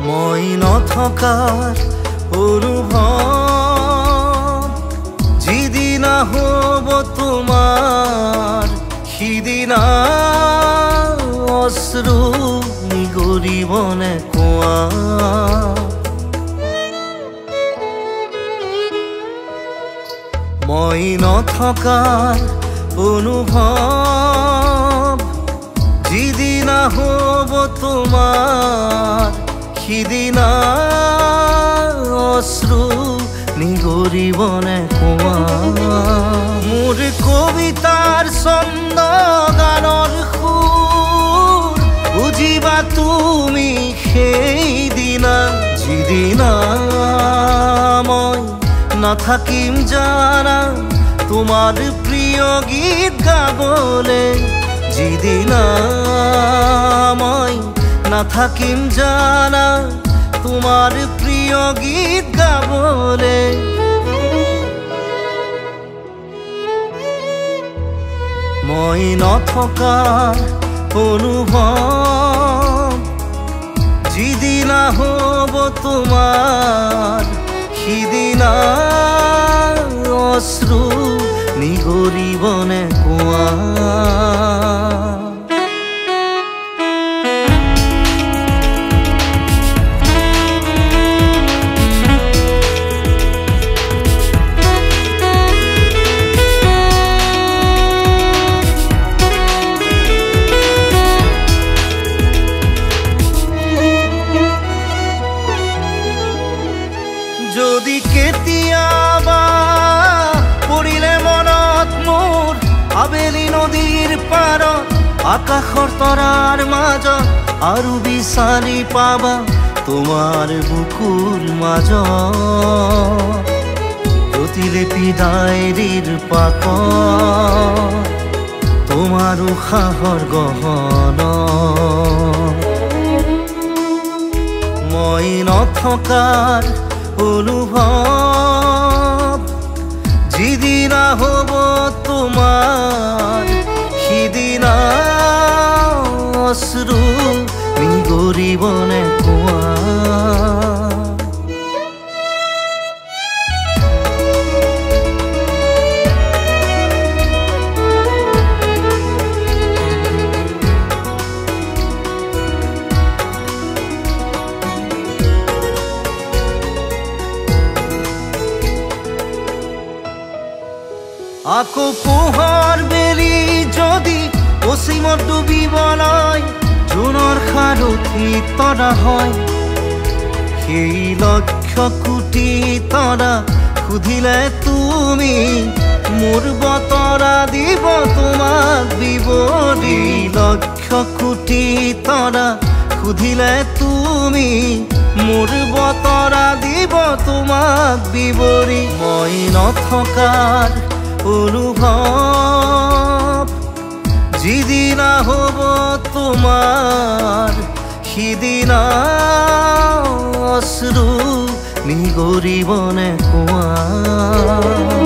মই নথকাৰ অনুভৱ যিদিনা হ'ব তোমাৰ সিদিনা অশ্ৰু নিগৰিবনে কোৱা মই নথকাৰ অনুভৱ যিদিনা হ'ব তোমাৰ সিদিনা অশ্ৰু নিগৰিবনে কোৱা মোৰ কবিতাৰ ছন্দ গানৰ সুৰ বুজিবা তুমি সেইদিনা যিদিনা মই নাথাকিম জানা তোমাৰ প্ৰিয় গীত গাবলে যিদিনা মই নাথাকিম জানা তোমাৰ প্ৰিয় গীত গাবলে মই নথকাৰ অনুভৱ যিদিনা হ'ব তোমাৰ সিদিনা অশ্ৰু নিগৰিবনে কোৱা যদি কেতিয়াবা পৰিলে মনত মোৰ আবেলি নদীৰ পাৰত আকাশৰ তৰাৰ মাজত আৰু বিচাৰি পাবা তোমাৰ বুকুৰ মাজত প্ৰতিলিপি ডায়েৰীৰ পাকত তোমাৰ উশাহৰ গহনা মই নথকাৰ অনুভৱ যিদিনা হ'ব তোমাৰ সিদিনা অশ্ৰু নিগৰিবনে কোৱা আকৌ পোহৰ বেলি যদি অসীমত ডুবিবলৈ জোনৰ সাৰথি তৰা হয় সেই লক্ষ কোটি তৰা সুধিলে তুমি মোৰ বতৰা দিব তোমাক বিৱৰি লক্ষ কোটি তৰা সুধিলে তুমি মোৰ বতৰা দিব তোমাক বিৱৰি মই নথকাৰ অনুভৱ যিদিনা হ'ব তোমাৰ সিদিনা অশ্ৰু নিগৰিবনে কোৱা